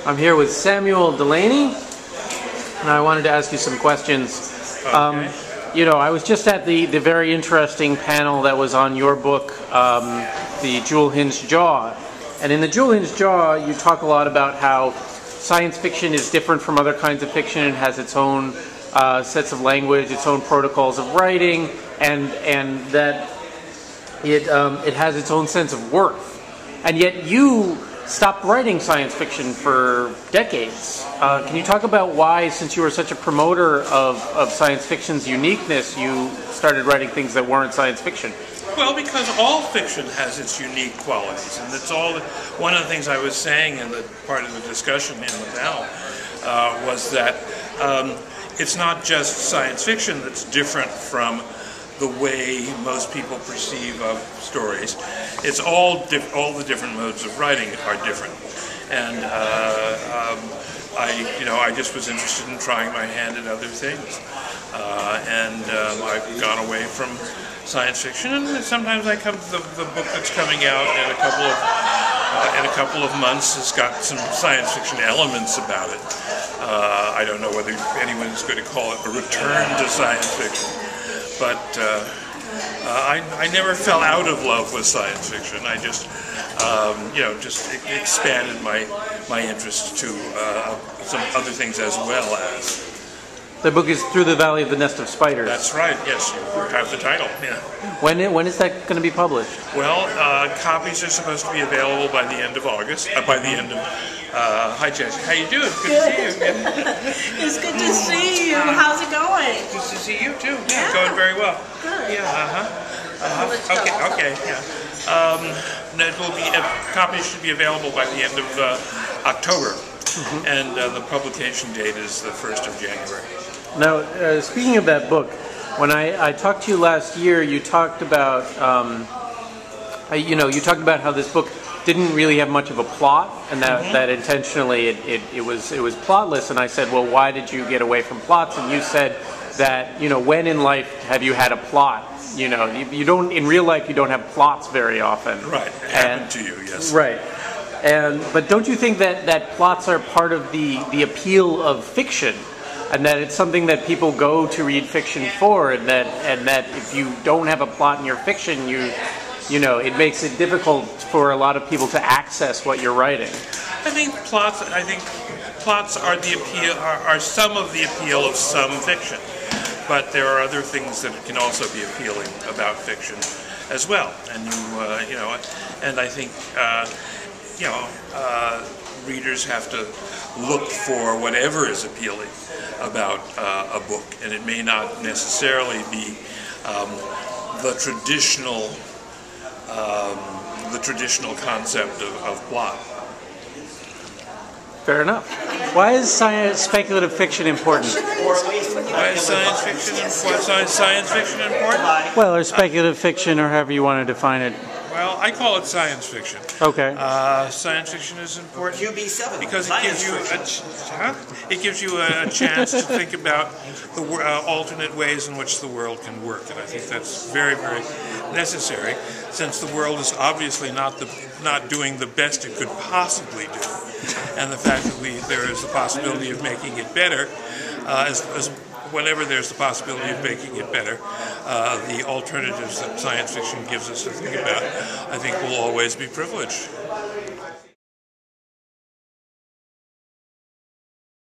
I'm here with Samuel Delany, and I wanted to ask you some questions. Okay. You know, I was just at the very interesting panel that was on your book, The Jewel-Hinged Jaw. And in The Jewel-Hinged Jaw, you talk a lot about how science fiction is different from other kinds of fiction. It has its own sets of language, its own protocols of writing, and that it has its own sense of worth. And yet you stopped writing science fiction for decades. Can you talk about why, since you were such a promoter of science fiction's uniqueness, you started writing things that weren't science fiction? Well, because all fiction has its unique qualities, and that's all. One of the things I was saying in the part of the discussion in the panel was that it's not just science fiction that's different from the way most people perceive of stories. It's all the different modes of writing are different, and I just was interested in trying my hand at other things, and I've gone away from science fiction, and sometimes I come to the book that's coming out in a couple of months has got some science fiction elements about it. I don't know whether anyone's going to call it a return to science fiction. But I never fell out of love with science fiction. I just, just expanded my interest to some other things as well as. The book is Through the Valley of the Nest of Spiders. That's right. Yes, you have the title. Yeah. When is that going to be published? Well, copies are supposed to be available by the end of August. By the end of. Hi, Jess. How you doing? Good to see you. It's good to see you. How's it going? Good to see you too. Yeah, going very well. Good. Yeah. Okay. Yeah. It will be. Copies should be available by the end of October, and the publication date is the 1st of January. Now, speaking of that book, when I talked to you last year, you talked about you talked about how this book didn't really have much of a plot, and that intentionally it was plotless. And I said, well, why did you get away from plots? And you said that when in life have you had a plot? You don't, in real life you don't have plots very often. Right, it happened to you, yes. Right. But don't you think that plots are part of the appeal of fiction, and that it's something that people go to read fiction for, and that if you don't have a plot in your fiction, it makes it difficult for a lot of people to access what you're writing? I think plots are the appeal, are some of the appeal of some fiction, but there are other things that can also be appealing about fiction as well. And and I think readers have to look for whatever is appealing about a book, and it may not necessarily be the traditional concept of plot. Fair enough. Why is speculative fiction important? Why is science fiction important? Well, or speculative fiction, or however you want to define it. Well, I call it science fiction. Okay. Science fiction is important because it gives you a chance to think about the alternate ways in which the world can work, and I think that's very, very necessary, since the world is obviously not doing the best it could possibly do, and the fact that there is the possibility of making it better, whenever there's the possibility of making it better, the alternatives that science fiction gives us to think about, I think, will always be privileged.